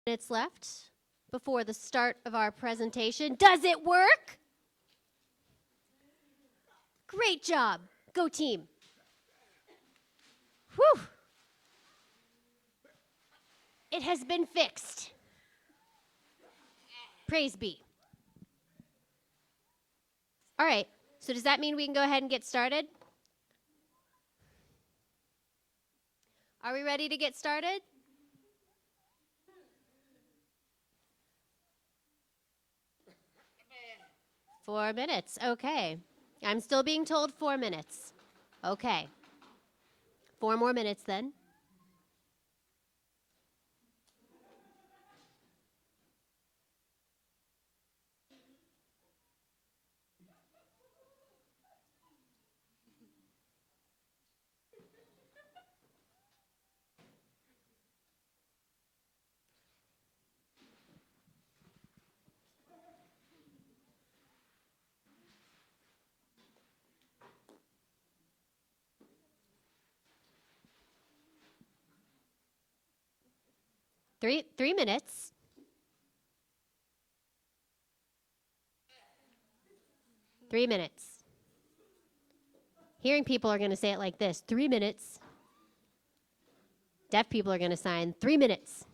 Minutes left before the start of our presentation. Does it work? Great job. Go team. Whew. It has been fixed. Praise be. All right, so does that mean we can go ahead and get started? Are we ready to get started? Four minutes, okay. I'm still being told 4 minutes. Okay. 4 more minutes then. Three minutes. 3 minutes. Hearing people are going to say it like this, 3 minutes. Deaf people are going to sign 3 minutes.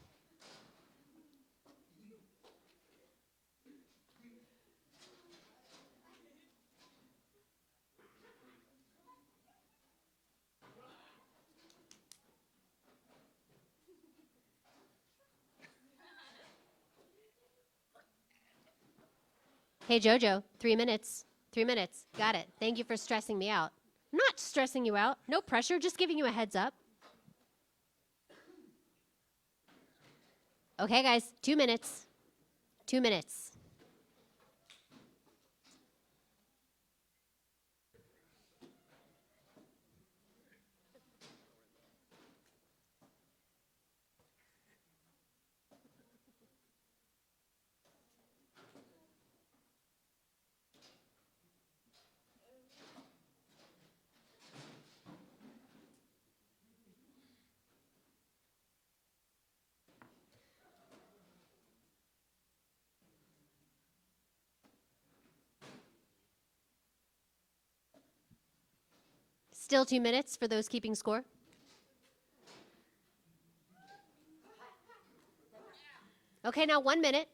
Hey, Jojo, 3 minutes. 3 minutes. Got it. Thank you for stressing me out. I'm not stressing you out. No pressure, just giving you a heads up. Okay, guys, 2 minutes. 2 minutes. Still 2 minutes for those keeping score. Okay, now 1 minute.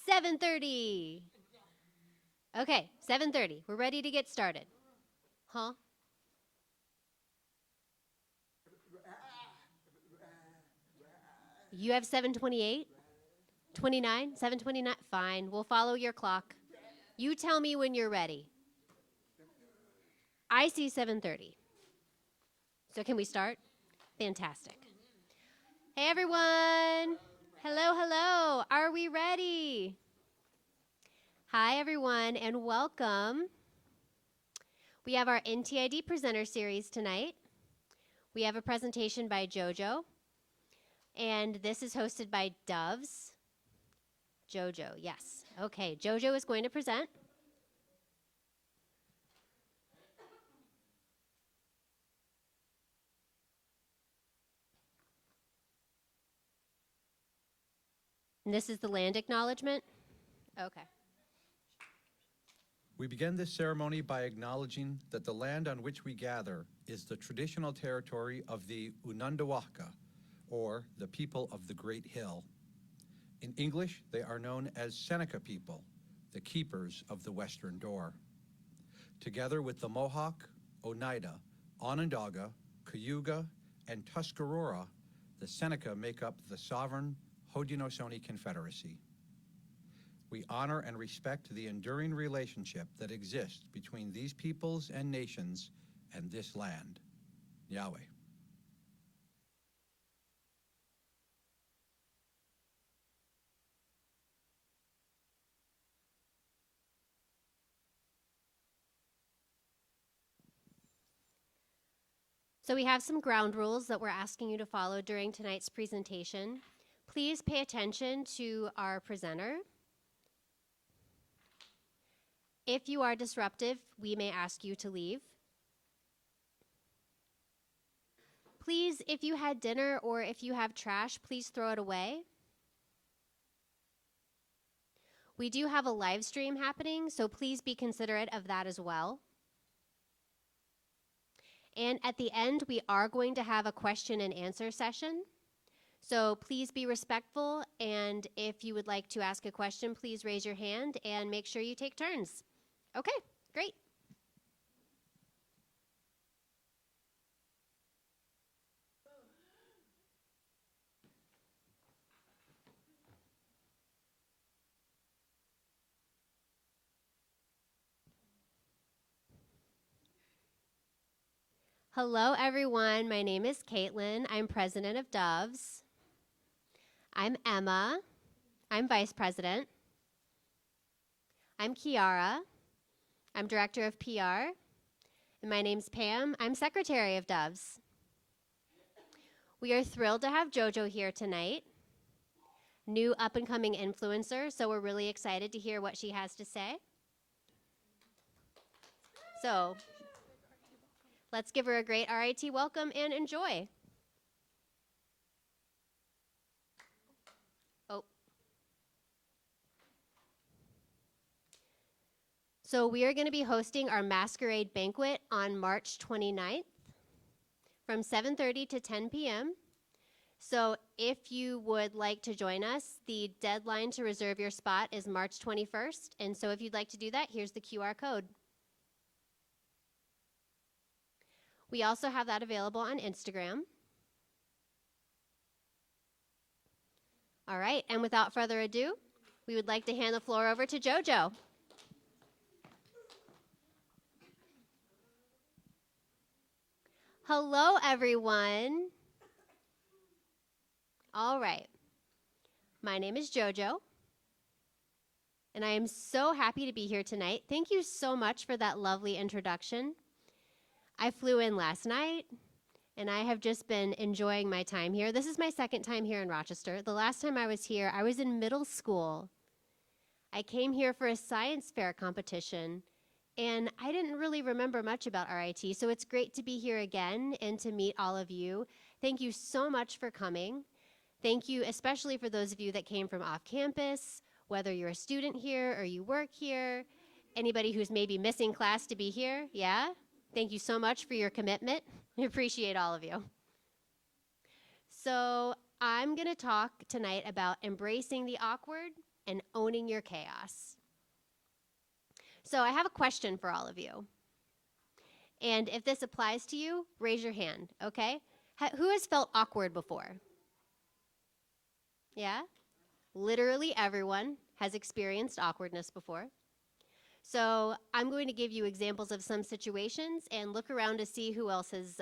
$7:30. Okay, 7:30. We're ready to get started. Huh? You have 7:28? 29? 7:29? Fine, we'll follow your clock. You tell me when you're ready. I see 7:30. So can we start? Fantastic. Hey, everyone. Hello, hello. Are we ready? Hi, everyone, and welcome. We have our NTID presenter series tonight. We have a presentation by Jojo, and this is hosted by Doves. Jojo, yes. Okay, Jojo is going to present. And this is the land acknowledgement? Okay. We begin this ceremony by acknowledging that the land on which we gather is the traditional territory of the Unandawaka, or the people of the Great Hill. In English, they are known as Seneca people, the keepers of the Western Door. Together with the Mohawk, Oneida, Onondaga, Cayuga, and Tuscarora, the Seneca make up the sovereign Haudenosaunee Confederacy. We honor and respect the enduring relationship that exists between these peoples and nations and this land. Yahweh. So we have some ground rules that we're asking you to follow during tonight's presentation. Please pay attention to our presenter. If you are disruptive, we may ask you to leave. Please, if you had dinner or if you have trash, please throw it away. We do have a live stream happening, so please be considerate of that as well. And at the end, we are going to have a question and answer session. So please be respectful, and if you would like to ask a question, please raise your hand and make sure you take turns. Okay, great. Hello, everyone. My name is Caitlin. I'm president of Doves. I'm Emma. I'm vice president. I'm Kiara. I'm director of PR. And my name's Pam. I'm secretary of Doves. We are thrilled to have Jojo here tonight, new up-and-coming influencer, so we're really excited to hear what she has to say. So let's give her a great RIT welcome and enjoy. Oh. So we are going to be hosting our masquerade banquet on March 29th from 7:30 to 10 p.m. So if you would like to join us, the deadline to reserve your spot is March 21st. And so if you'd like to do that, here's the QR code. We also have that available on Instagram. All right, and without further ado, we would like to hand the floor over to Jojo. Hello, everyone. All right. My name is Jojo, and I am so happy to be here tonight. Thank you so much for that lovely introduction. I flew in last night, and I have just been enjoying my time here. This is my second time here in Rochester. The last time I was here, I was in middle school. I came here for a science fair competition, and I didn't really remember much about RIT, so it's great to be here again and to meet all of you. Thank you so much for coming. Thank you especially for those of you that came from off campus, whether you're a student here or you work here, anybody who's maybe missing class to be here, yeah? Thank you so much for your commitment. I appreciate all of you. So I'm going to talk tonight about embracing the awkward and owning your chaos. So I have a question for all of you. And if this applies to you, raise your hand, okay? Who has felt awkward before? Yeah? Literally everyone has experienced awkwardness before. So I'm going to give you examples of some situations and look around to see who else has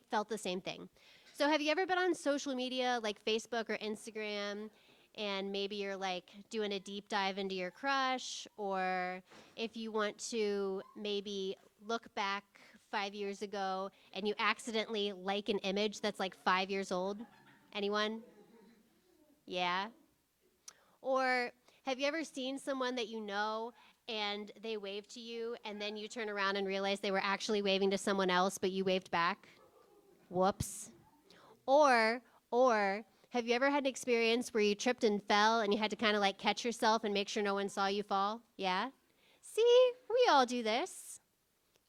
felt the same thing. So have you ever been on social media like Facebook or Instagram, and maybe you're like doing a deep dive into your crush, or if you want to maybe look back 5 years ago and you accidentally like an image that's like 5 years old? Anyone? Yeah? Or have you ever seen someone that you know and they wave to you and then you turn around and realize they were actually waving to someone else but you waved back? Whoops. Or have you ever had an experience where you tripped and fell and you had to kind of like catch yourself and make sure no one saw you fall? Yeah? See, we all do this.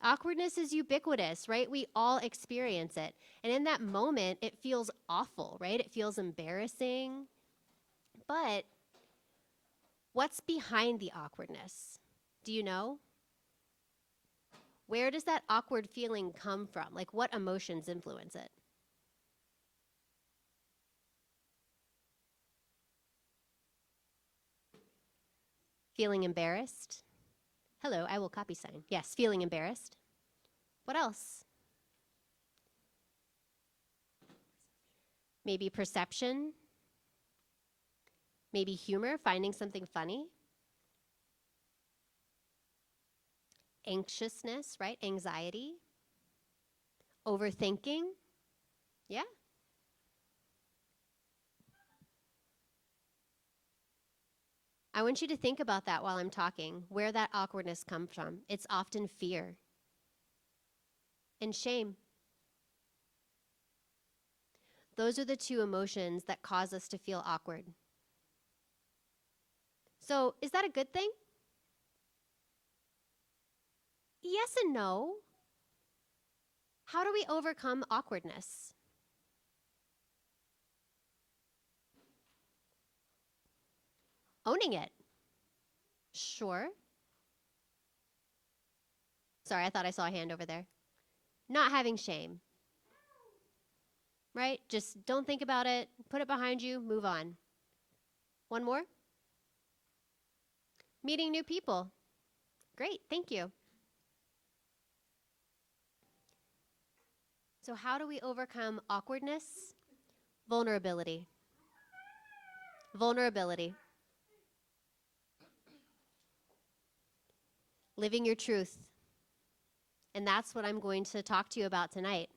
Awkwardness is ubiquitous, right? We all experience it. And in that moment, it feels awful, right? It feels embarrassing. But what's behind the awkwardness? Do you know? Where does that awkward feeling come from? Like, what emotions influence it? Feeling embarrassed. Hello, I will copy sign. Yes, feeling embarrassed. What else? Maybe perception. Maybe humor, finding something funny. Anxiousness, right? Anxiety. Overthinking. Yeah. I want you to think about that while I'm talking, where that awkwardness comes from. It's often fear and shame. Those are the two emotions that cause us to feel awkward. So, is that a good thing? Yes and no. How do we overcome awkwardness? Owning it. Sure. Sorry, I thought I saw a hand over there. Not having shame. Right? Just don't think about it. Put it behind you. Move on. One more. Meeting new people. Great. Thank you. So how do we overcome awkwardness? Vulnerability. Vulnerability. Living your truth. And that's what I'm going to talk to you about tonight.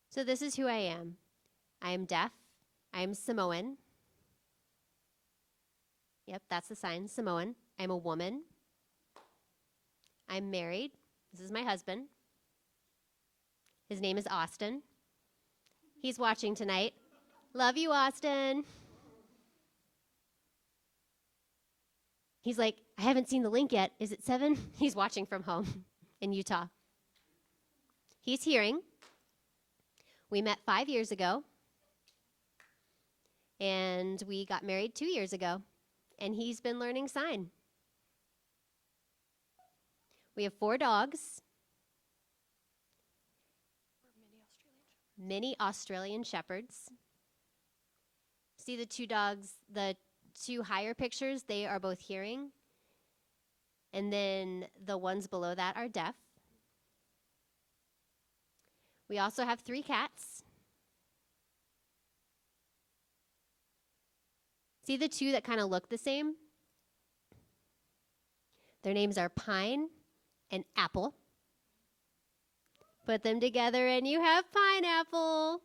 So this is who I am. I am deaf. I am Samoan. Yep, that's the sign, Samoan. I'm a woman. I'm married. This is my husband. His name is Austin. He's watching tonight. Love you, Austin. He's like, I haven't seen the link yet. Is it 7? He's watching from home in Utah. He's hearing. We met 5 years ago. And we got married 2 years ago. And he's been learning sign. We have 4 dogs. Mini Australian Shepherds. See the 2 dogs, the 2 higher pictures, they are both hearing. And then the ones below that are deaf. We also have 3 cats. See the 2 that kind of look the same? Their names are Pine and Apple. Put them together and you have Pineapple.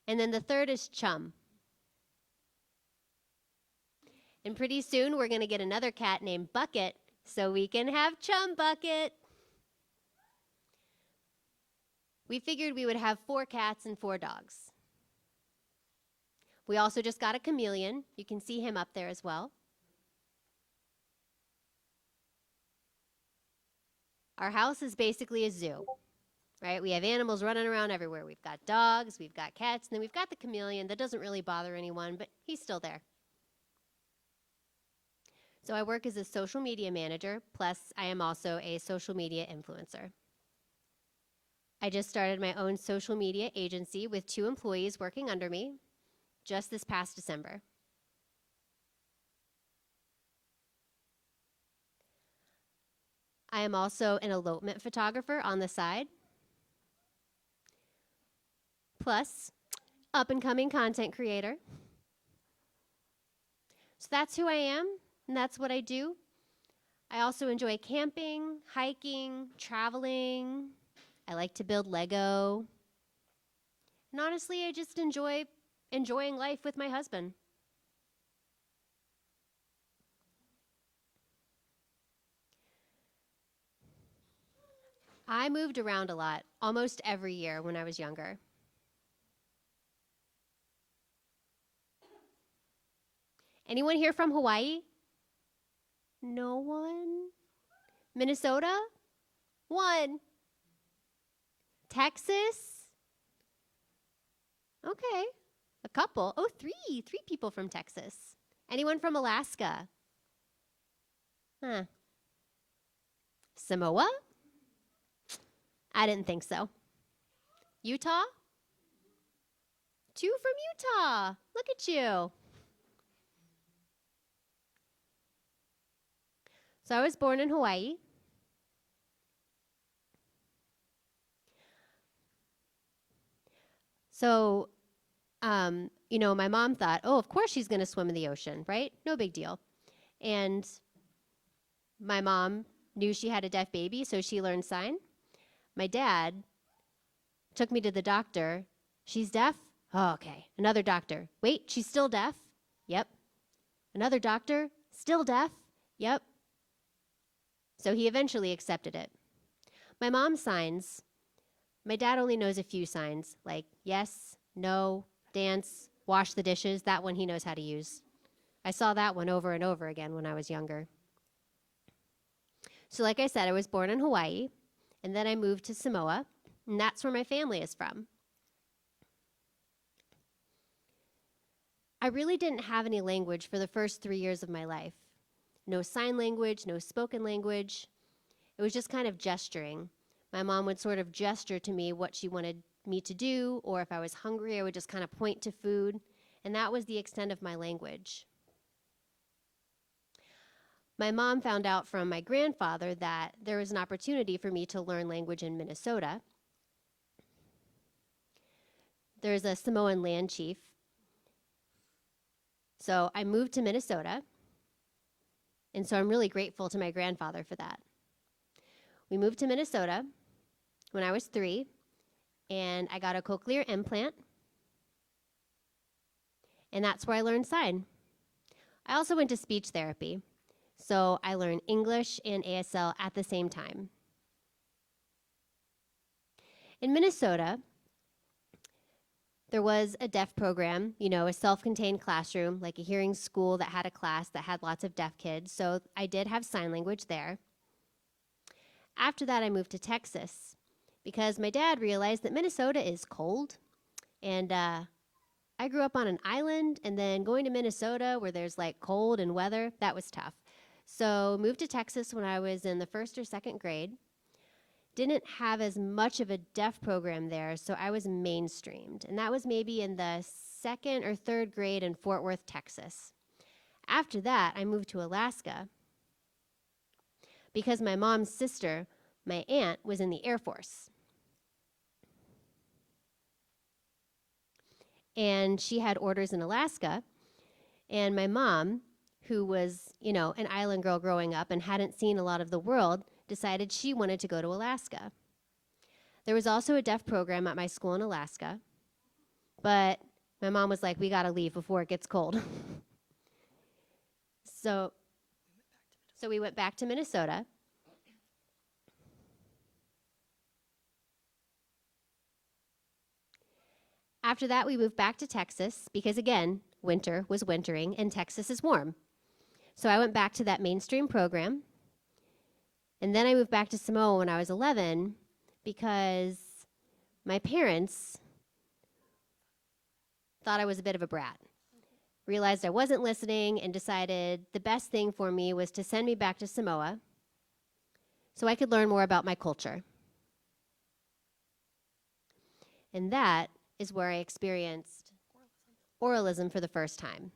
And then the third is Chum. And pretty soon we're going to get another cat named Bucket so we can have Chum Bucket. We figured we would have 4 cats and 4 dogs. We also just got a chameleon. You can see him up there as well. Our house is basically a zoo, right? We have animals running around everywhere. We've got dogs, we've got cats, and then we've got the chameleon that doesn't really bother anyone, but he's still there. So I work as a social media manager, plus I am also a social media influencer. I just started my own social media agency with 2 employees working under me just this past December. I am also an elopement photographer on the side. Plus, up-and-coming content creator. So that's who I am, and that's what I do. I also enjoy camping, hiking, traveling. I like to build Lego. And honestly, I just enjoy enjoying life with my husband. I moved around a lot, almost every year when I was younger. Anyone here from Hawaii? No one? Minnesota? 1. Texas? Okay. A couple. Oh, 3. 3 people from Texas. Anyone from Alaska? Huh. Samoa? I didn't think so. Utah? 2 from Utah. Look at you. So I was born in Hawaii. So, my mom thought, oh, of course she's going to swim in the ocean, right? No big deal. And my mom knew she had a deaf baby, so she learned sign. My dad took me to the doctor. She's deaf? Oh, okay. Another doctor. Wait, she's still deaf? Yep. Another doctor? Still deaf? Yep. So he eventually accepted it. My mom's signs, my dad only knows a few signs, like yes, no, dance, wash the dishes. That one he knows how to use. I saw that one over and over again when I was younger. So like I said, I was born in Hawaii, and then I moved to Samoa, and that's where my family is from. I really didn't have any language for the first 3 years of my life. No sign language, no spoken language. It was just kind of gesturing. My mom would sort of gesture to me what she wanted me to do, or if I was hungry, I would just kind of point to food, and that was the extent of my language. My mom found out from my grandfather that there was an opportunity for me to learn language in Minnesota. There's a Samoan land chief. So I moved to Minnesota, and so I'm really grateful to my grandfather for that. We moved to Minnesota when I was 3, and I got a cochlear implant, and that's where I learned sign. I also went to speech therapy, so I learned English and ASL at the same time. In Minnesota, there was a deaf program, a self-contained classroom, like a hearing school that had a class that had lots of deaf kids, so I did have sign language there. After that, I moved to Texas because my dad realized that Minnesota is cold, and I grew up on an island, and then going to Minnesota where there's like cold and weather, that was tough. So moved to Texas when I was in the 1st or 2nd grade. Didn't have as much of a deaf program there, so I was mainstreamed, and that was maybe in the 2nd or 3rd grade in Fort Worth, Texas. After that, I moved to Alaska because my mom's sister, my aunt, was in the Air Force. And she had orders in Alaska, and my mom, who was, an island girl growing up and hadn't seen a lot of the world, decided she wanted to go to Alaska. There was also a deaf program at my school in Alaska, but my mom was like, we gotta leave before it gets cold. So we went back to Minnesota. After that, we moved back to Texas because, again, winter was wintering and Texas is warm. So I went back to that mainstream program. And then I moved back to Samoa when I was 11 because my parents thought I was a bit of a brat, realized I wasn't listening, and decided the best thing for me was to send me back to Samoa so I could learn more about my culture. And that is where I experienced oralism for the first time.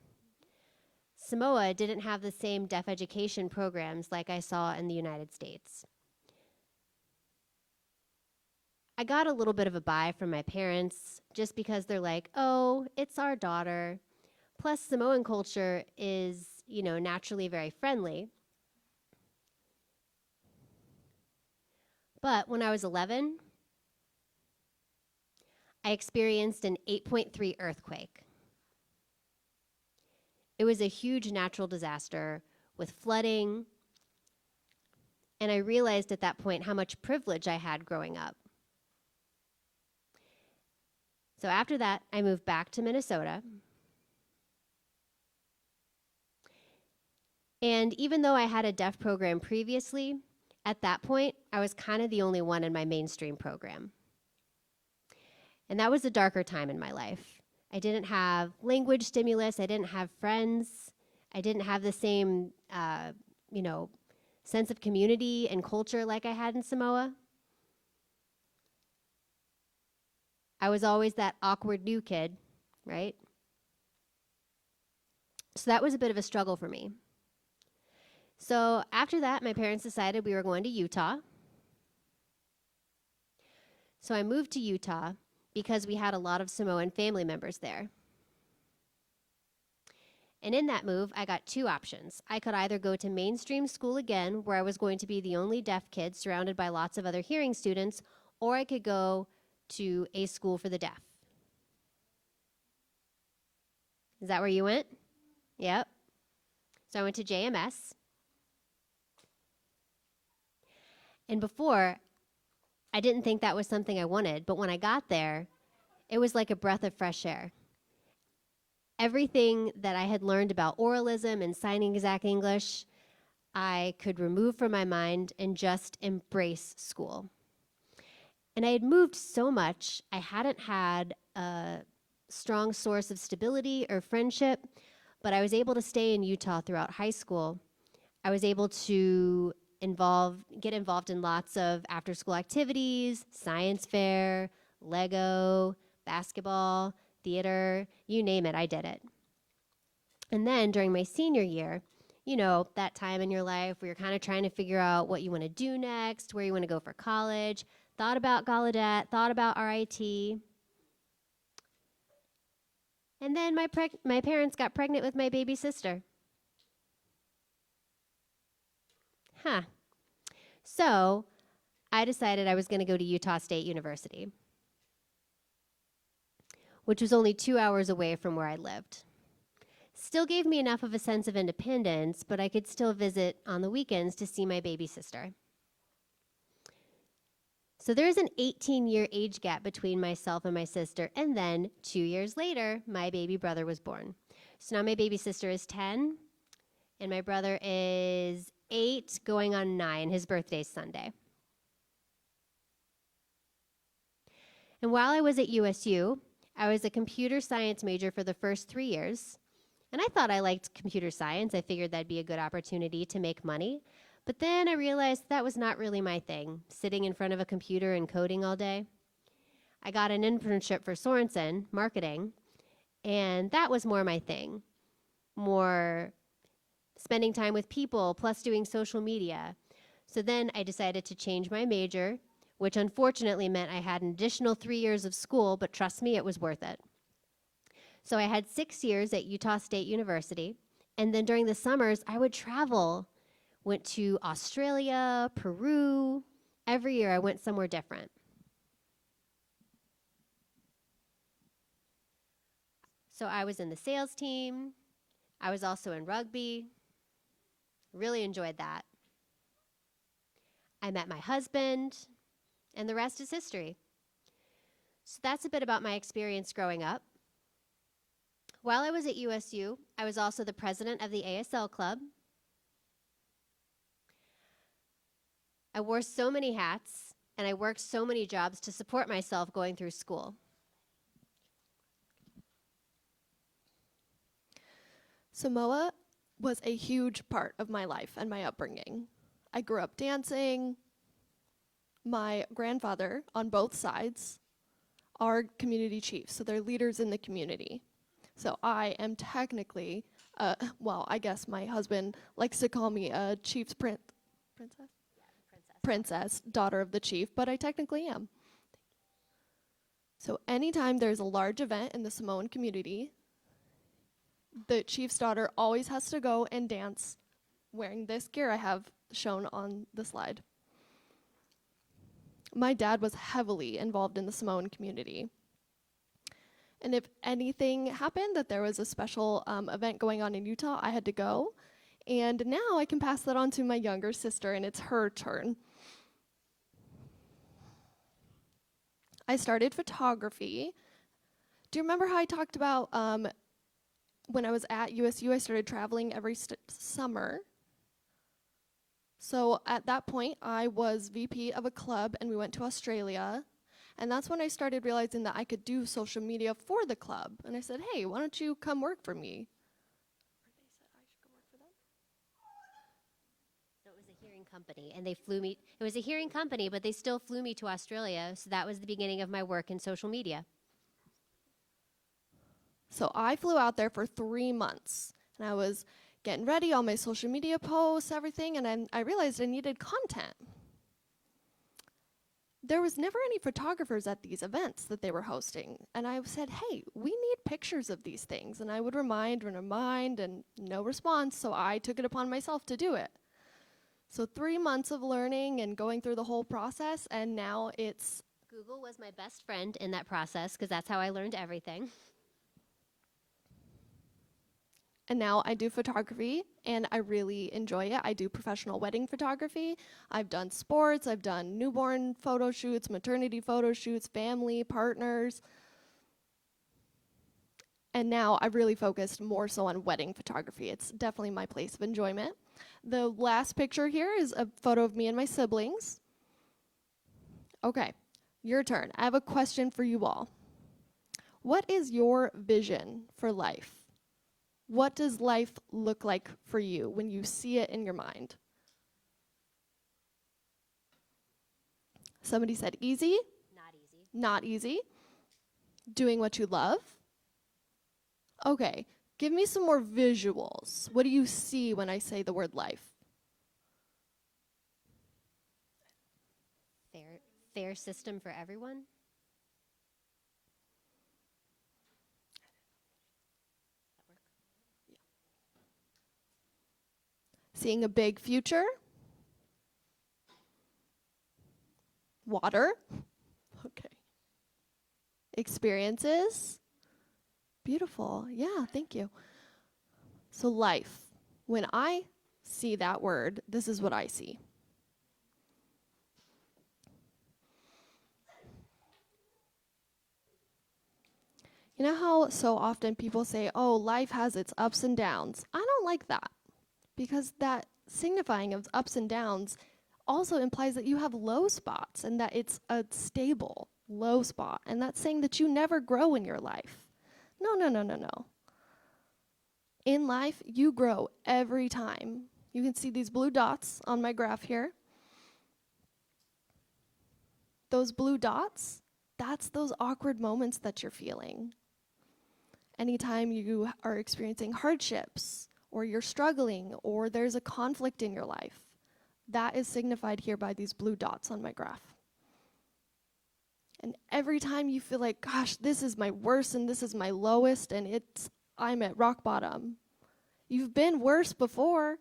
Samoa didn't have the same deaf education programs like I saw in the United States. I got a little bit of a bye from my parents just because they're like, oh, it's our daughter. Plus, Samoan culture is, naturally very friendly. But when I was 11, I experienced an 8.3 earthquake. It was a huge natural disaster with flooding, and I realized at that point how much privilege I had growing up. So after that, I moved back to Minnesota. And even though I had a deaf program previously, at that point, I was kind of the only one in my mainstream program. And that was a darker time in my life. I didn't have language stimulus. I didn't have friends. I didn't have the same, sense of community and culture like I had in Samoa. I was always that awkward new kid, right? So that was a bit of a struggle for me. So after that, my parents decided we were going to Utah. So I moved to Utah because we had a lot of Samoan family members there. And in that move, I got two options. I could either go to mainstream school again, where I was going to be the only deaf kid surrounded by lots of other hearing students, or I could go to a school for the deaf. Is that where you went? Yep. So I went to JMS. And before, I didn't think that was something I wanted, but when I got there, it was like a breath of fresh air. Everything that I had learned about oralism and signing exact English, I could remove from my mind and just embrace school. And I had moved so much, I hadn't had a strong source of stability or friendship, but I was able to stay in Utah throughout high school. I was able to get involved in lots of after-school activities, science fair, Lego, basketball, theater, you name it, I did it. And then during my senior year, you know, that time in your life where you're kind of trying to figure out what you want to do next, where you want to go for college, thought about Gallaudet, thought about RIT. And then my parents got pregnant with my baby sister. So I decided I was going to go to Utah State University, which was only 2 hours away from where I lived. Still gave me enough of a sense of independence, but I could still visit on the weekends to see my baby sister. So there's an 18-year age gap between myself and my sister, and then 2 years later, my baby brother was born. So now my baby sister is 10, and my brother is 8, going on 9. His birthday's Sunday. And while I was at USU, I was a computer science major for the first 3 years. And I thought I liked computer science. I figured that'd be a good opportunity to make money. But then I realized that was not really my thing, sitting in front of a computer and coding all day. I got an internship for Sorensen, marketing, and that was more my thing. More spending time with people, plus doing social media. So then I decided to change my major, which unfortunately meant I had an additional 3 years of school, but trust me, it was worth it. So I had 6 years at Utah State University, and then during the summers, I would travel. Went to Australia, Peru. Every year I went somewhere different. So I was in the sales team. I was also in rugby. Really enjoyed that. I met my husband, and the rest is history. So that's a bit about my experience growing up. While I was at USU, I was also the president of the ASL club. I wore so many hats, and I worked so many jobs to support myself going through school. Samoa was a huge part of my life and my upbringing. I grew up dancing. My grandfather, on both sides, are community chiefs, so they're leaders in the community. So I am technically, I guess my husband likes to call me a chief's princess? Princess, daughter of the chief, but I technically am. So anytime there's a large event in the Samoan community, the chief's daughter always has to go and dance wearing this gear I have shown on the slide. My dad was heavily involved in the Samoan community. And if anything happened, that there was a special event going on in Utah, I had to go. And now I can pass that on to my younger sister, and it's her turn. I started photography. Do you remember how I talked about when I was at USU, I started traveling every summer? So at that point, I was VP of a club, and we went to Australia. And that's when I started realizing that I could do social media for the club. And I said, hey, why don't you come work for me? So it was a hearing company, and they flew me. It was a hearing company, but they still flew me to Australia. So that was the beginning of my work in social media. So I flew out there for 3 months, and I was getting ready, all my social media posts, everything, and then I realized I needed content. There was never any photographers at these events that they were hosting, and I said, hey, we need pictures of these things, and I would remind, and no response, so I took it upon myself to do it. So 3 months of learning and going through the whole process, and now it's... Google was my best friend in that process because that's how I learned everything. And now I do photography, and I really enjoy it. I do professional wedding photography. I've done sports. I've done newborn photo shoots, maternity photo shoots, family, partners. And now I've really focused more so on wedding photography. It's definitely my place of enjoyment. The last picture here is a photo of me and my siblings. Okay, your turn. I have a question for you all. What is your vision for life? What does life look like for you when you see it in your mind? Somebody said easy. Not easy. Not easy. Doing what you love. Okay, give me some more visuals. What do you see when I say the word life? Fair system for everyone. Seeing a big future. Water. Okay. Experiences. Beautiful. Yeah, thank you. So life. When I see that word, this is what I see. You know how so often people say, oh, life has its ups and downs? I don't like that, because that signifying of ups and downs also implies that you have low spots and that it's a stable low spot. And that's saying that you never grow in your life. No, no, no, no, no. In life, you grow every time. You can see these blue dots on my graph here. Those blue dots, that's those awkward moments that you're feeling. Anytime you are experiencing hardships, or you're struggling, or there's a conflict in your life, that is signified here by these blue dots on my graph. And every time you feel like, gosh, this is my worst and this is my lowest and I'm at rock bottom. You've been worse before,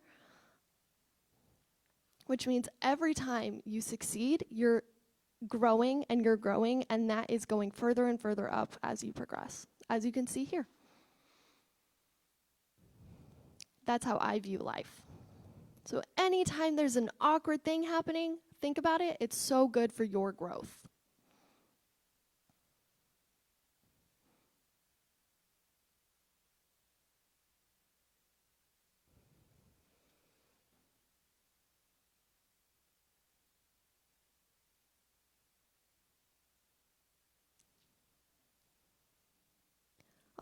which means every time you succeed, you're growing, and that is going further and further up as you progress, as you can see here. That's how I view life. So anytime there's an awkward thing happening, think about it. It's so good for your growth.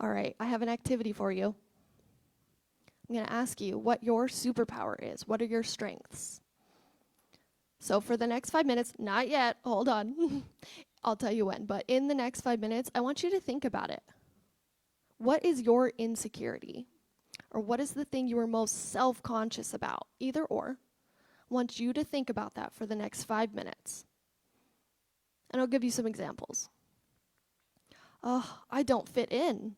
All right, I have an activity for you. I'm going to ask you what your superpower is. What are your strengths? So for the next 5 minutes, not yet, hold on. I'll tell you when, but in the next 5 minutes, I want you to think about it. What is your insecurity? Or what is the thing you are most self-conscious about? Either or. I want you to think about that for the next 5 minutes. And I'll give you some examples. Oh, I don't fit in.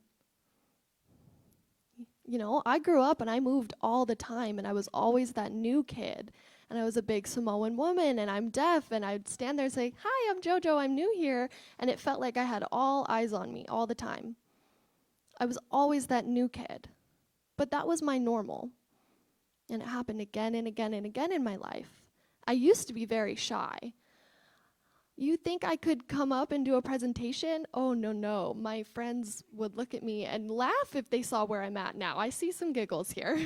You know, I grew up and I moved all the time, and I was always that new kid. And I was a big Samoan woman, and I'm deaf, and I'd stand there and say, hi, I'm Jojo, I'm new here. And it felt like I had all eyes on me all the time. I was always that new kid. But that was my normal. And it happened again and again and again in my life. I used to be very shy. You think I could come up and do a presentation? Oh, no. My friends would look at me and laugh if they saw where I'm at now. I see some giggles here.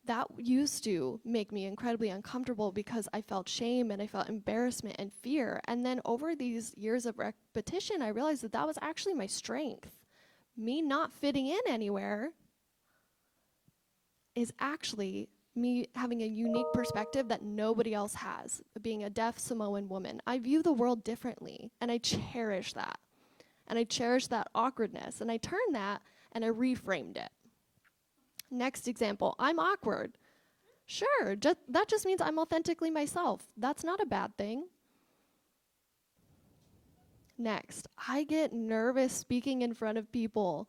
That used to make me incredibly uncomfortable because I felt shame and I felt embarrassment and fear. And then over these years of repetition, I realized that that was actually my strength. Me not fitting in anywhere is actually me having a unique perspective that nobody else has, being a deaf Samoan woman. I view the world differently, and I cherish that. And I cherish that awkwardness, and I turned that and I reframed it. Next example, I'm awkward. Sure, that just means I'm authentically myself. That's not a bad thing. Next, I get nervous speaking in front of people.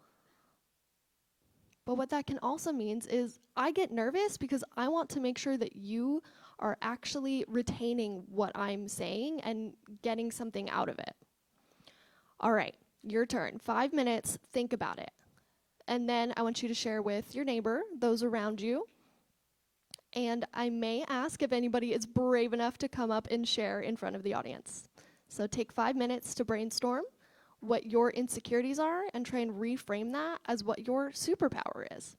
But what that can also means is I get nervous because I want to make sure that you are actually retaining what I'm saying and getting something out of it. All right, your turn. 5 minutes, think about it. And then I want you to share with your neighbor, those around you. And I may ask if anybody is brave enough to come up and share in front of the audience. So take 5 minutes to brainstorm what your insecurities are and try and reframe that as what your superpower is.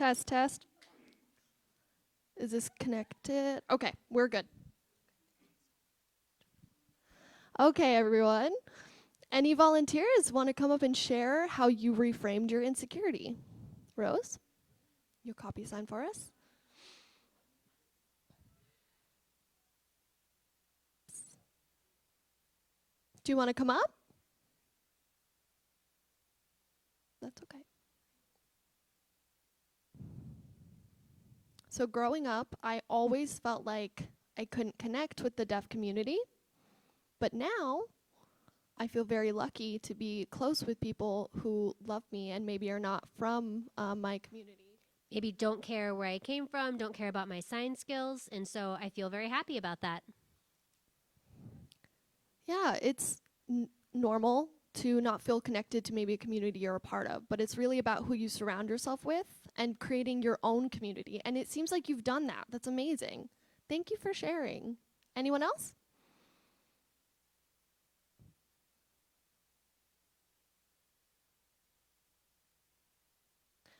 Test, test. Is this connected? Okay, we're good. Okay, everyone. Any volunteers want to come up and share how you reframed your insecurity? Rose, your copy sign for us. Do you want to come up? That's okay. So growing up, I always felt like I couldn't connect with the deaf community. But now, I feel very lucky to be close with people who love me and maybe are not from my community. Maybe don't care where I came from, don't care about my sign skills, and so I feel very happy about that. Yeah, it's normal to not feel connected to maybe a community you're a part of, but it's really about who you surround yourself with and creating your own community. And it seems like you've done that. That's amazing. Thank you for sharing. Anyone else?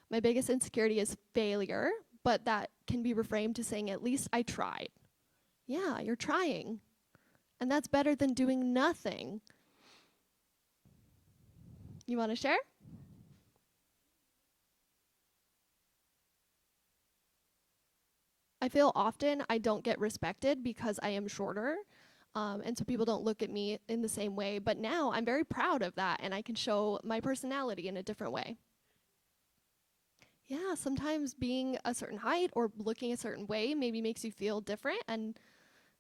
My biggest insecurity is failure, but that can be reframed to saying, at least I tried. Yeah, you're trying. And that's better than doing nothing. You want to share? I feel often I don't get respected because I am shorter. And so people don't look at me in the same way. But now I'm very proud of that, and I can show my personality in a different way. Yeah, sometimes being a certain height or looking a certain way maybe makes you feel different, and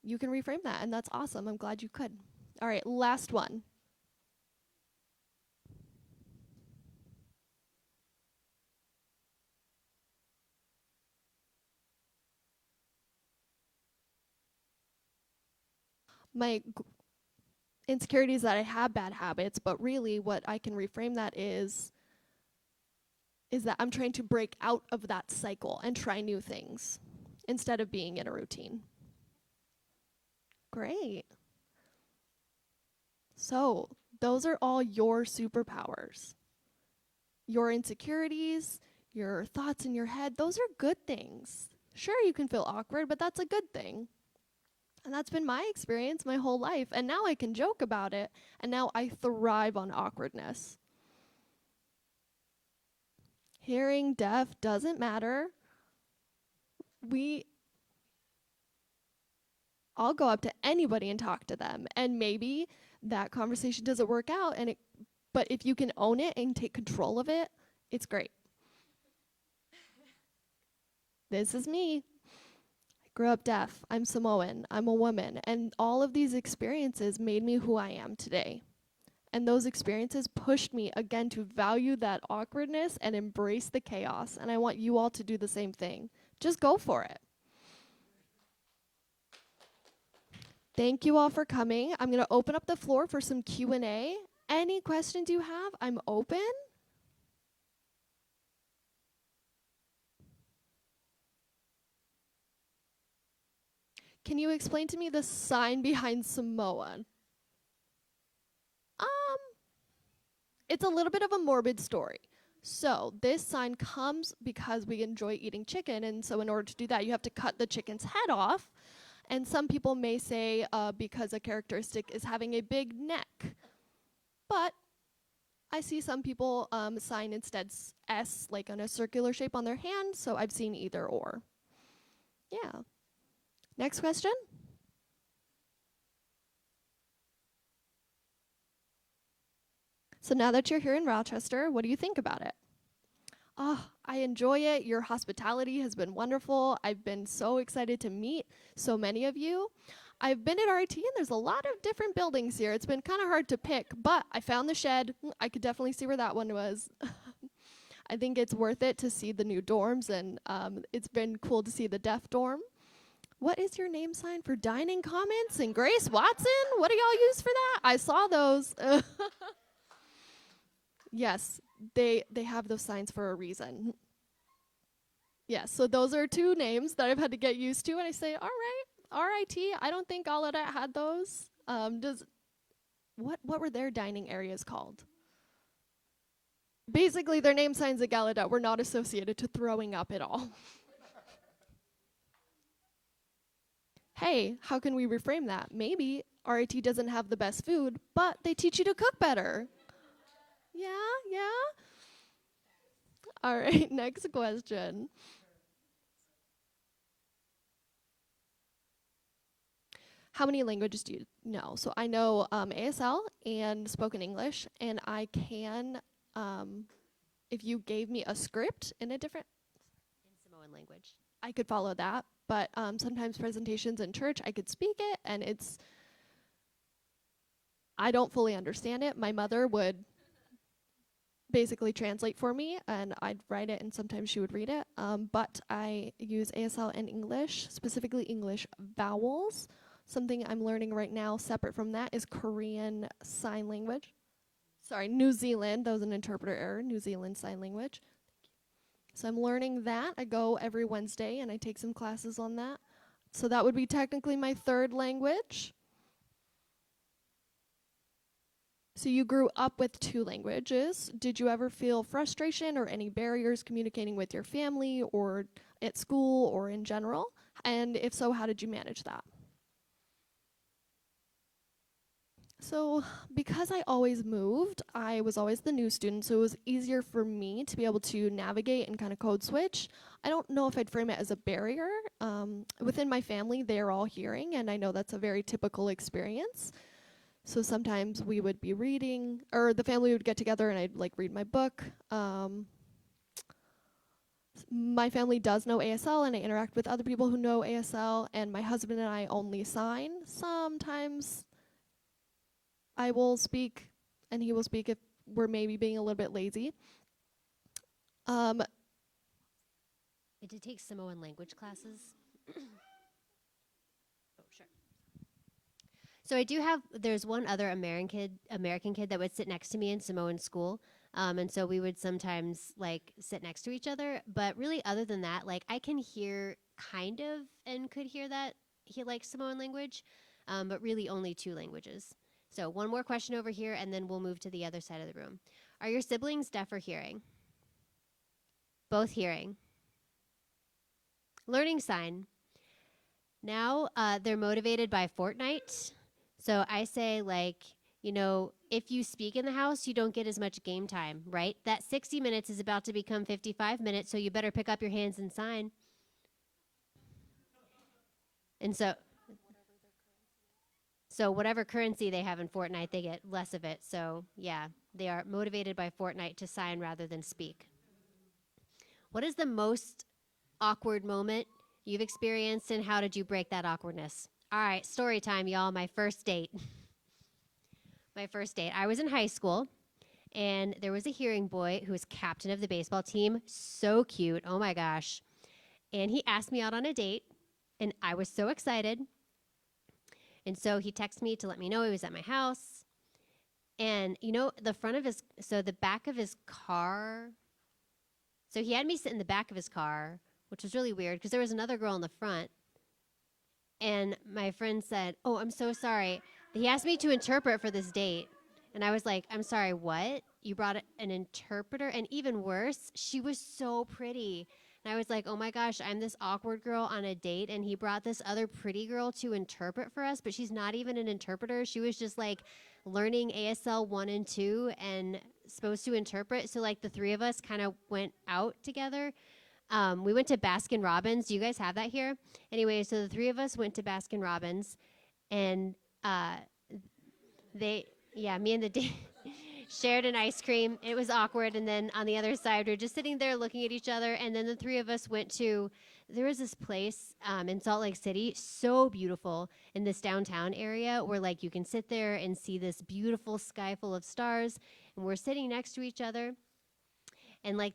you can reframe that, and that's awesome. I'm glad you could. All right, last one. My insecurities that I have bad habits, but really what I can reframe that is that I'm trying to break out of that cycle and try new things instead of being in a routine. Great. So, those are all your superpowers. Your insecurities, your thoughts in your head, those are good things. Sure, you can feel awkward, but that's a good thing. And that's been my experience my whole life. And now I can joke about it, and now I thrive on awkwardness. Hearing, deaf, doesn't matter. I'll go up to anybody and talk to them. And maybe that conversation doesn't work out, but if you can own it and take control of it, it's great. This is me. I grew up deaf. I'm Samoan. I'm a woman. And all of these experiences made me who I am today. And those experiences pushed me again to value that awkwardness and embrace the chaos. And I want you all to do the same thing. Just go for it. Thank you all for coming. I'm going to open up the floor for some Q&A. Any questions you have, I'm open. Can you explain to me the sign behind Samoan? It's a little bit of a morbid story. So this sign comes because we enjoy eating chicken, and so in order to do that, you have to cut the chicken's head off. And some people may say because a characteristic is having a big neck. But I see some people sign instead S, like on a circular shape on their hand, so I've seen either or. Yeah. Next question. So now that you're here in Rochester, what do you think about it? Oh, I enjoy it. Your hospitality has been wonderful. I've been so excited to meet so many of you. I've been at RIT and there's a lot of different buildings here. It's been kind of hard to pick, but I found the shed. I could definitely see where that one was. I think it's worth it to see the new dorms, and it's been cool to see the deaf dorm. What is your name sign for Dining Comments and Grace Watson? What do y'all use for that? I saw those. Yes, they have those signs for a reason. Yes, so those are two names that I've had to get used to, and I say, all right, RIT. I don't think Gallaudet had those. What were their dining areas called? Basically, their name signs at Gallaudet were not associated to throwing up at all. Hey, how can we reframe that? Maybe RIT doesn't have the best food, but they teach you to cook better. Yeah, yeah. All right, next question. How many languages do you know? So I know ASL and spoken English, and I can, if you gave me a script in a different In Samoan language. I could follow that, but sometimes presentations in church, I could speak it, and I don't fully understand it. My mother would basically translate for me, and I'd write it, and sometimes she would read it. But I use ASL and English, specifically English vowels. Something I'm learning right now, separate from that, is Korean Sign Language. Sorry, New Zealand. That was an interpreter error. New Zealand Sign Language. So I'm learning that. I go every Wednesday and I take some classes on that. So that would be technically my third language. So you grew up with 2 languages. Did you ever feel frustration or any barriers communicating with your family or at school or in general? And if so, how did you manage that? So because I always moved, I was always the new student, so it was easier for me to be able to navigate and kind of code switch. I don't know if I'd frame it as a barrier. Within my family, they're all hearing, and I know that's a very typical experience. So sometimes we would be reading, or the family would get together and I'd like read my book. My family does know ASL, and I interact with other people who know ASL, and my husband and I only sign. Sometimes I will speak, and he will speak if we're maybe being a little bit lazy. I did take Samoan language classes. Oh, sure. So I do have, there's one other American kid that would sit next to me in Samoan school. And so we would sometimes like sit next to each other. But really other than that, like I can hear kind of and could hear that he likes Samoan language, but really only 2 languages. So one more question over here, and then we'll move to the other side of the room. Are your siblings deaf or hearing? Both hearing. Learning sign. Now they're motivated by Fortnite. So I say, like, you know, if you speak in the house, you don't get as much game time, right? That 60 minutes is about to become 55 minutes, so you better pick up your hands and sign. And so whatever currency they have in Fortnite, they get less of it. So yeah, they are motivated by Fortnite to sign rather than speak. What is the most awkward moment you've experienced, and how did you break that awkwardness? All right, story time, y'all. My first date. My first date. I was in high school, and there was a hearing boy who was captain of the baseball team. So cute. Oh my gosh. And he asked me out on a date, and I was so excited. And so he texted me to let me know he was at my house. And, you know, the back of his car. So he had me sit in the back of his car, which was really weird because there was another girl in the front. And my friend said, "Oh, I'm so sorry." He asked me to interpret for this date. And I was like, "I'm sorry, what? You brought an interpreter?" And even worse, she was so pretty. And I was like, "Oh my gosh, I'm this awkward girl on a date, and he brought this other pretty girl to interpret for us, but she's not even an interpreter. She was just like learning ASL 1 and 2 and supposed to interpret." So like the 3 of us kind of went out together. We went to Baskin Robbins. Do you guys have that here? Anyway, so the 3 of us went to Baskin Robbins, and me and the date shared an ice cream. It was awkward. And then on the other side, we were just sitting there looking at each other. And then the 3 of us went to, there was this place in Salt Lake City, so beautiful in this downtown area where like you can sit there and see this beautiful sky full of stars. And we're sitting next to each other. And like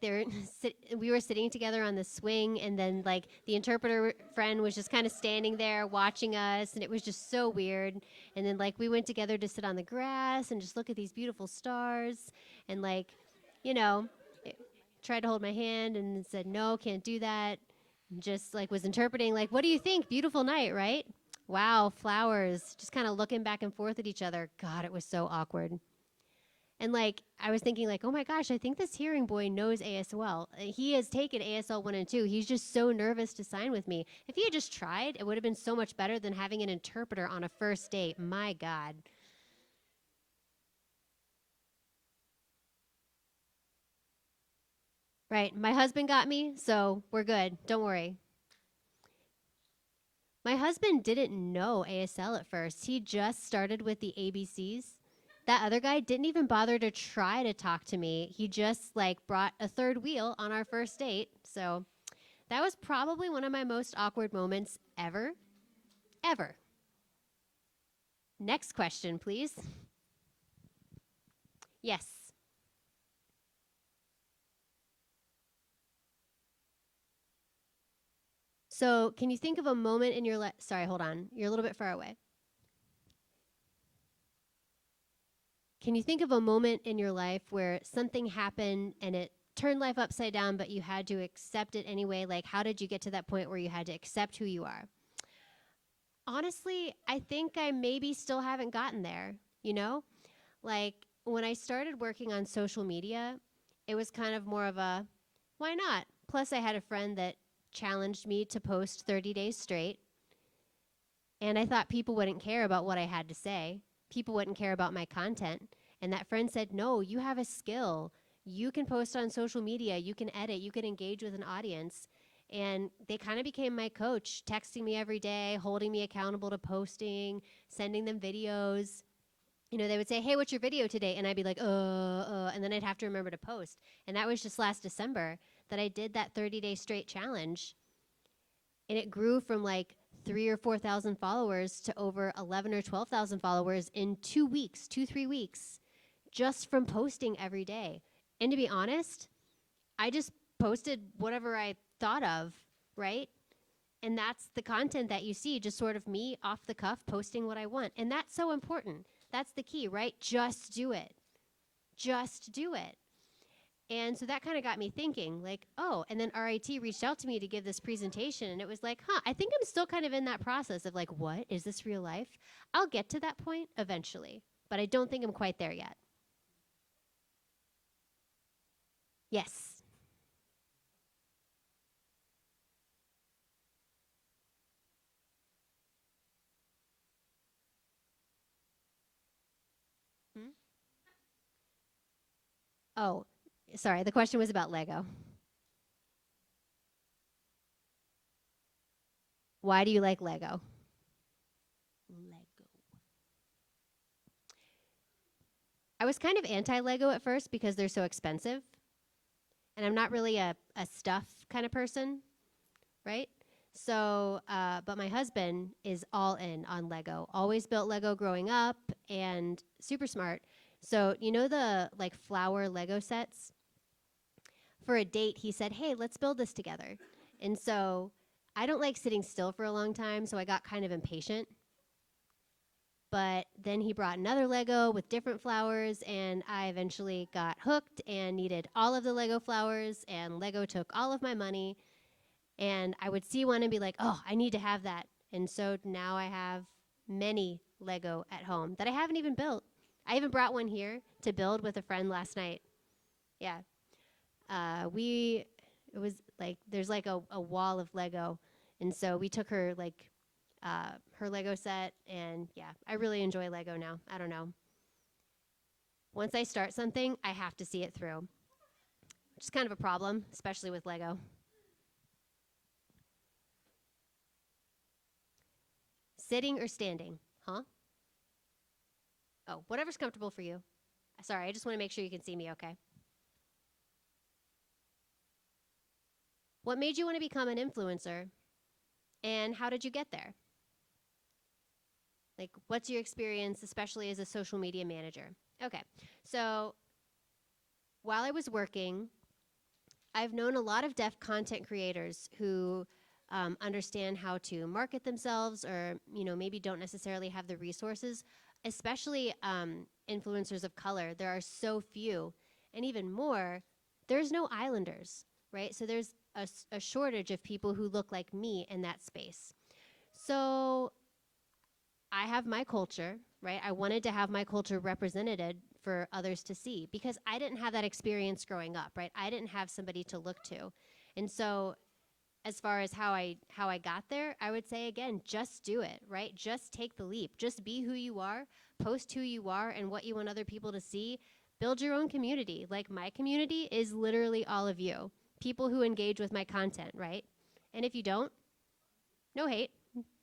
we were sitting together on the swing, and then like the interpreter friend was just kind of standing there watching us, and it was just so weird. And then like we went together to sit on the grass and just look at these beautiful stars, and like, you know, tried to hold my hand and said no, can't do that. And just like was interpreting like, "What do you think? Beautiful night, right? Wow, flowers." Just kind of looking back and forth at each other. God, it was so awkward. And like, I was thinking like, oh my gosh, I think this hearing boy knows ASL. He has taken ASL 1 and 2. He's just so nervous to sign with me. If he had just tried, it would have been so much better than having an interpreter on a first date. My God. Right. My husband got me, so we're good. Don't worry. My husband didn't know ASL at first. He just started with the ABCs. That other guy didn't even bother to try to talk to me. He just like brought a third wheel on our first date. So that was probably one of my most awkward moments ever. Ever. Next question, please. Yes. So, can you think of a moment in your life? Sorry, hold on. You're a little bit far away. Can you think of a moment in your life where something happened and it turned life upside down, but you had to accept it anyway? Like, how did you get to that point where you had to accept who you are? Honestly, I think I maybe still haven't gotten there, you know? Like, when I started working on social media, it was kind of more of a, why not? Plus, I had a friend that challenged me to post 30 days straight. And I thought people wouldn't care about what I had to say. People wouldn't care about my content. And that friend said, no, you have a skill. You can post on social media. You can edit. You can engage with an audience. And they kind of became my coach, texting me every day, holding me accountable to posting, sending them videos. You know, they would say, hey, what's your video today? And I'd be like, and then I'd have to remember to post. And that was just last December that I did that 30-day straight challenge. And it grew from like 3,000 or 4,000 followers to over 11 or 12,000 followers in 2 weeks, 3 weeks, just from posting every day. And to be honest, I just posted whatever I thought of, right? And that's the content that you see, just sort of me off the cuff posting what I want. And that's so important. That's the key, right? Just do it. Just do it. And so that kind of got me thinking, like, oh, and then RIT reached out to me to give this presentation, and it was like, I think I'm still kind of in that process of like, what? Is this real life? I'll get to that point eventually, but I don't think I'm quite there yet. Yes. Hmm? Oh, sorry, the question was about Lego. Why do you like Lego? Lego. I was kind of anti-Lego at first because they're so expensive. And I'm not really a stuff kind of person, right? So, but my husband is all in on Lego. Always built Lego growing up and super smart. So, you know the like flower Lego sets? For a date, he said, hey, let's build this together. And so I don't like sitting still for a long time, so I got kind of impatient. But then he brought another Lego with different flowers, and I eventually got hooked and needed all of the Lego flowers, and Lego took all of my money. And I would see one and be like, oh, I need to have that. And so now I have many Lego at home that I haven't even built. I even brought one here to build with a friend last night. Yeah. It was like, there's like a wall of Lego. And so we took her like her Lego set, and yeah, I really enjoy Lego now. I don't know. Once I start something, I have to see it through, which is kind of a problem, especially with Lego. Sitting or standing? Huh? Oh, whatever's comfortable for you. Sorry, I just want to make sure you can see me okay. What made you want to become an influencer? And how did you get there? Like, what's your experience, especially as a social media manager? Okay, so while I was working, I've known a lot of deaf content creators who understand how to market themselves, or maybe don't necessarily have the resources, especially influencers of color. There are so few, and even more, there's no islanders, right? So there's a shortage of people who look like me in that space. So I have my culture, right? I wanted to have my culture represented for others to see, because I didn't have that experience growing up, right? I didn't have somebody to look to. And so as far as how I got there, I would say, again, just do it, right? Just take the leap. Just be who you are, post who you are and what you want other people to see. Build your own community. Like, my community is literally all of you, people who engage with my content, right? And if you don't, no hate,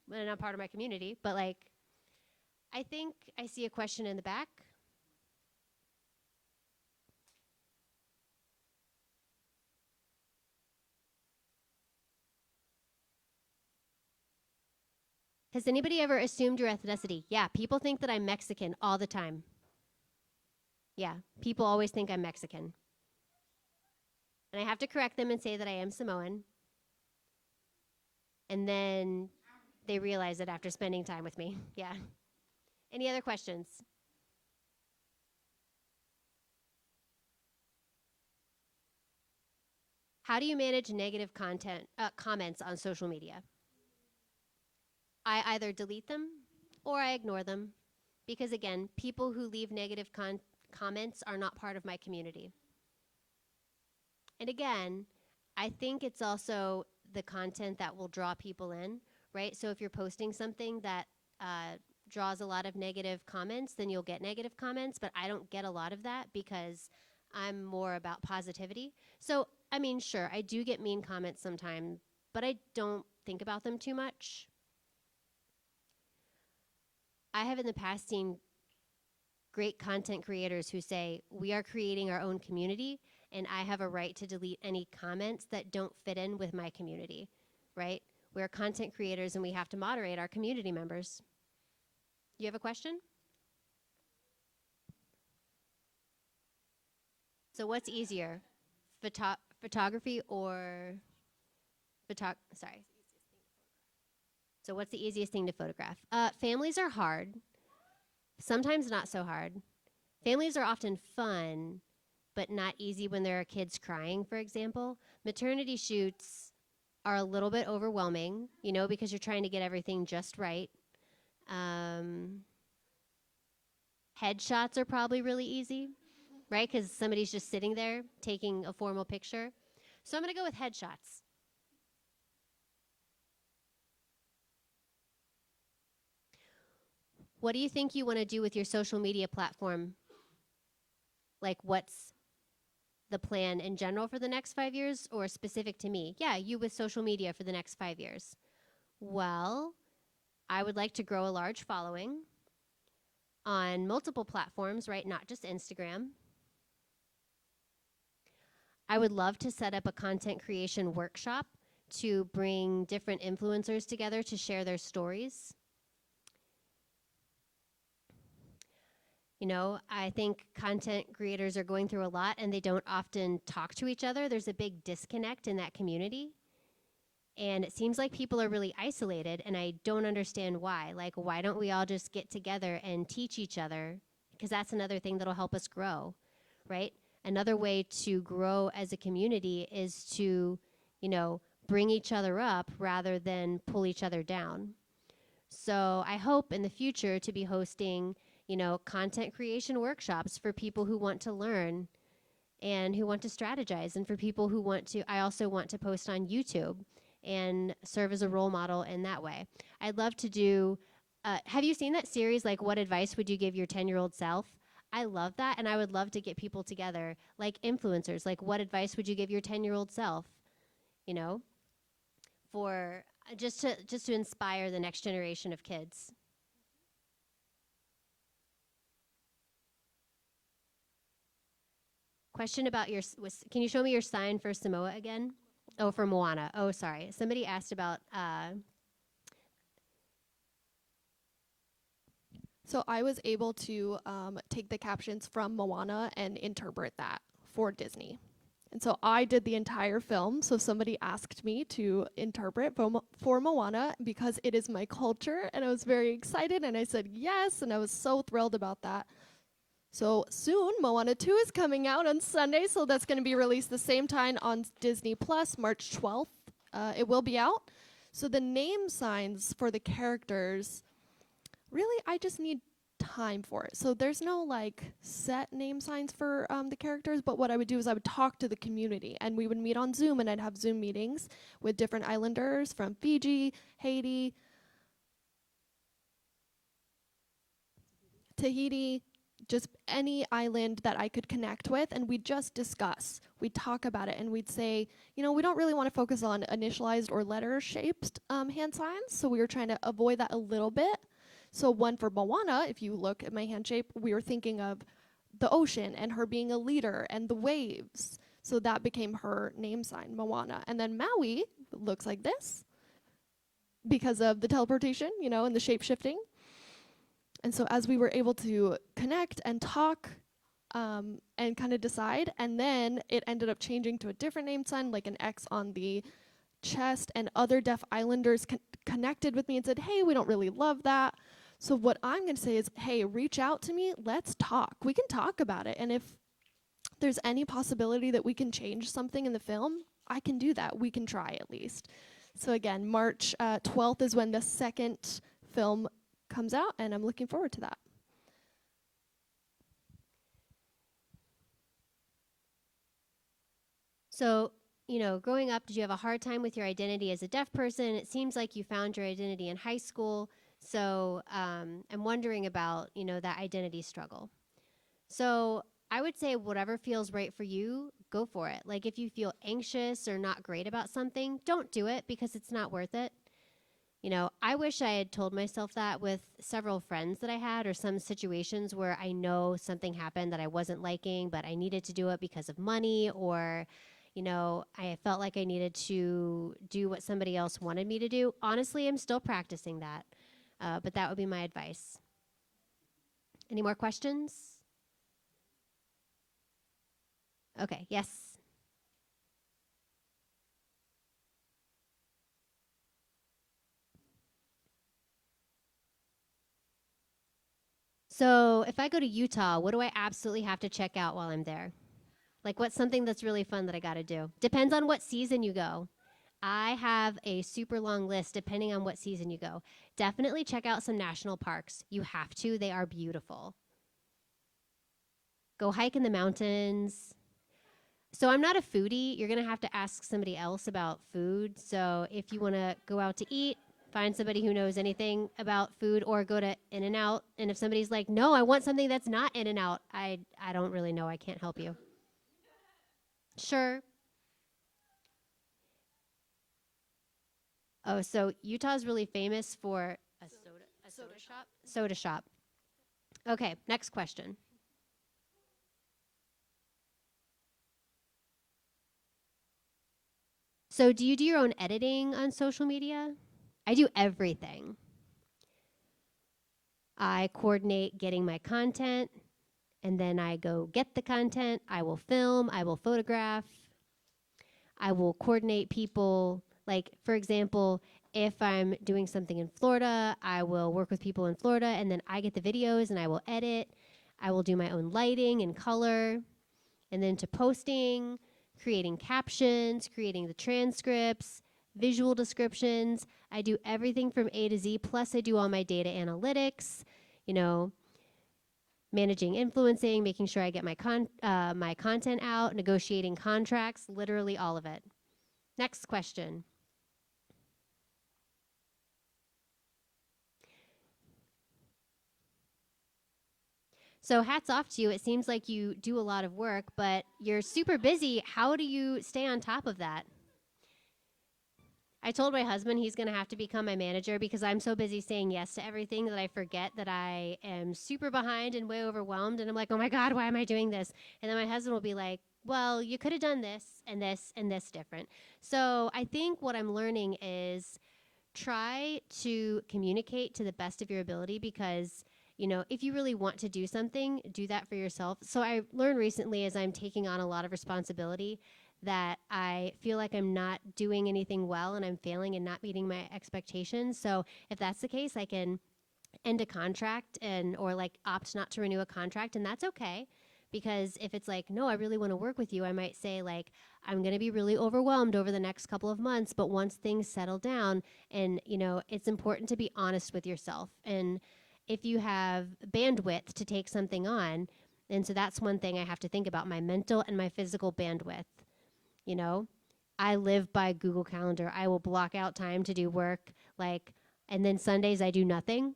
they're not part of my community, but like, I think I see a question in the back. Has anybody ever assumed your ethnicity? Yeah, people think that I'm Mexican all the time. Yeah, people always think I'm Mexican. And I have to correct them and say that I am Samoan. And then they realize it after spending time with me. Yeah. Any other questions? How do you manage negative comments on social media? I either delete them or I ignore them, because again, people who leave negative comments are not part of my community. And again, I think it's also the content that will draw people in, right? So if you're posting something that draws a lot of negative comments, then you'll get negative comments, but I don't get a lot of that because I'm more about positivity. So, I mean, sure, I do get mean comments sometimes, but I don't think about them too much. I have in the past seen great content creators who say, we are creating our own community and I have a right to delete any comments that don't fit in with my community, right? We're content creators and we have to moderate our community members. You have a question? So what's easier, photography or sorry. So what's the easiest thing to photograph? Families are hard, sometimes not so hard. Families are often fun, but not easy when there are kids crying, for example. Maternity shoots are a little bit overwhelming, you know, because you're trying to get everything just right. Headshots are probably really easy, right? Because somebody's just sitting there taking a formal picture. So I'm going to go with headshots. What do you think you want to do with your social media platform? Like, what's the plan in general for the next 5 years, or specific to me? Yeah, you with social media for the next 5 years. Well, I would like to grow a large following on multiple platforms, right? Not just Instagram. I would love to set up a content creation workshop to bring different influencers together to share their stories. You know, I think content creators are going through a lot and they don't often talk to each other. There's a big disconnect in that community. And it seems like people are really isolated, and I don't understand why. Like, why don't we all just get together and teach each other? Because that's another thing that'll help us grow, right? Another way to grow as a community is to, you know, bring each other up rather than pull each other down. So I hope in the future to be hosting, you know, content creation workshops for people who want to learn and who want to strategize, and for people who want to, I also want to post on YouTube and serve as a role model in that way. I'd love to do, have you seen that series, like, What Advice Would You Give Your 10-year-old self? I love that, and I would love to get people together, like influencers, like, what advice would you give your 10-year-old self, you know, for just to inspire the next generation of kids. Question about your, can you show me your sign for Samoa again? Oh, for Moana. Oh, sorry. Somebody asked about, So I was able to take the captions from Moana and interpret that for Disney. And so I did the entire film. So somebody asked me to interpret for Moana because it is my culture. And I was very excited. And I said yes. And I was so thrilled about that. So soon, Moana 2 is coming out on Sunday. So that's going to be released the same time on Disney Plus, March 12th. It will be out. So the name signs for the characters, really, I just need time for it. So there's no like set name signs for the characters, but what I would do is I would talk to the community, and we would meet on Zoom, and I'd have Zoom meetings with different islanders from Fiji, Haiti, Tahiti, just any island that I could connect with, and we'd just discuss. We'd talk about it, and we'd say, we don't really want to focus on initialized or letter-shaped hand signs, so we were trying to avoid that a little bit. So one for Moana, if you look at my hand shape, we were thinking of the ocean and her being a leader and the waves. So that became her name sign, Moana. And then Maui looks like this because of the teleportation, and the shape-shifting. And so as we were able to connect and talk and kind of decide, and then it ended up changing to a different name sign, like an X on the chest, and other deaf islanders connected with me and said, hey, we don't really love that. So what I'm going to say is, hey, reach out to me. Let's talk. We can talk about it. And if there's any possibility that we can change something in the film, I can do that. We can try at least. So again, March 12th is when the second film comes out, and I'm looking forward to that. So, growing up, did you have a hard time with your identity as a deaf person? It seems like you found your identity in high school. So I'm wondering about, that identity struggle. So I would say whatever feels right for you, go for it. Like if you feel anxious or not great about something, don't do it because it's not worth it. I wish I had told myself that with several friends that I had, or some situations where I know something happened that I wasn't liking, but I needed to do it because of money, or, I felt like I needed to do what somebody else wanted me to do. Honestly, I'm still practicing that, but that would be my advice. Any more questions? Okay, yes. So if I go to Utah, what do I absolutely have to check out while I'm there? Like what's something that's really fun that I got to do? Depends on what season you go. I have a super long list depending on what season you go. Definitely check out some national parks. You have to. They are beautiful. Go hike in the mountains. So I'm not a foodie. You're going to have to ask somebody else about food. So if you want to go out to eat, find somebody who knows anything about food, or go to In-N-Out. And if somebody's like, no, I want something that's not In-N-Out, I don't really know. I can't help you. Sure. Oh, so Utah's really famous for a soda shop? Soda shop. Okay, next question. So do you do your own editing on social media? I do everything. I coordinate getting my content, and then I go get the content. I will film, I will photograph, I will coordinate people. Like, for example, if I'm doing something in Florida, I will work with people in Florida, and then I get the videos and I will edit. I will do my own lighting and color, and then to posting, creating captions, creating the transcripts, visual descriptions. I do everything from A to Z, plus I do all my data analytics, managing influencing, making sure I get my content out, negotiating contracts, literally all of it. Next question. So hats off to you. It seems like you do a lot of work, but you're super busy. How do you stay on top of that? I told my husband he's going to have to become my manager because I'm so busy saying yes to everything that I forget that I am super behind and way overwhelmed. And I'm like, oh my God, why am I doing this? And then my husband will be like, well, you could have done this and this and this different. So I think what I'm learning is try to communicate to the best of your ability, because if you really want to do something, do that for yourself. So I learned recently, as I'm taking on a lot of responsibility, that I feel like I'm not doing anything well and I'm failing and not meeting my expectations. So if that's the case, I can end a contract or like opt not to renew a contract, and that's okay. Because if it's like, no, I really want to work with you, I might say like, I'm going to be really overwhelmed over the next couple of months, but once things settle down, and it's important to be honest with yourself. And if you have bandwidth to take something on. And so that's one thing I have to think about, my mental and my physical bandwidth. You know, I live by Google Calendar. I will block out time to do work, and then Sundays I do nothing.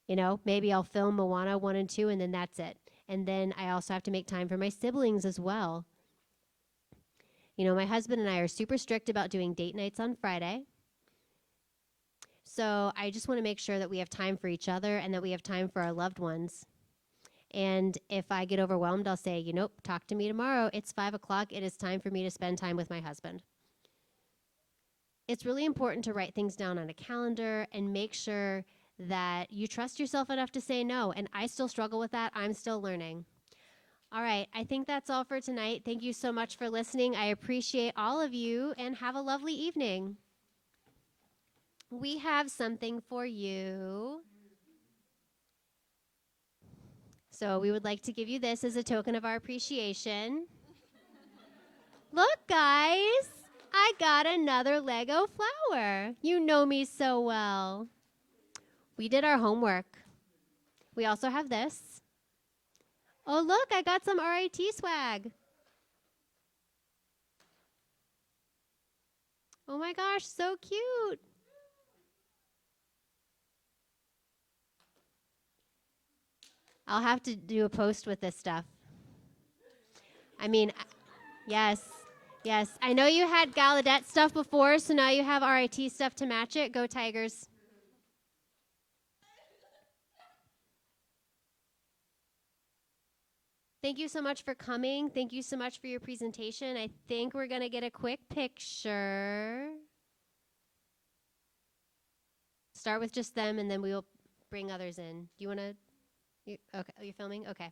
You know, maybe I'll film Moana 1 and 2 and then that's it. And then I also have to make time for my siblings as well. You know, my husband and I are super strict about doing date nights on Friday. So I just want to make sure that we have time for each other and that we have time for our loved ones. And if I get overwhelmed, I'll say, talk to me tomorrow. It's 5 o'clock. It is time for me to spend time with my husband. It's really important to write things down on a calendar and make sure that you trust yourself enough to say no. And I still struggle with that. I'm still learning. All right. I think that's all for tonight. Thank you so much for listening. I appreciate all of you and have a lovely evening. We have something for you. So we would like to give you this as a token of our appreciation. Look, guys, I got another Lego flower. You know me so well. We did our homework. We also have this. Oh, look, I got some RIT swag. Oh my gosh, so cute. I'll have to do a post with this stuff. I mean, yes. I know you had Gallaudet stuff before, so now you have RIT stuff to match it. Go Tigers. Thank you so much for coming. Thank you so much for your presentation. I think we're going to get a quick picture. Start with just them, and then we'll bring others in. Do you want to? Okay, are you filming? Okay.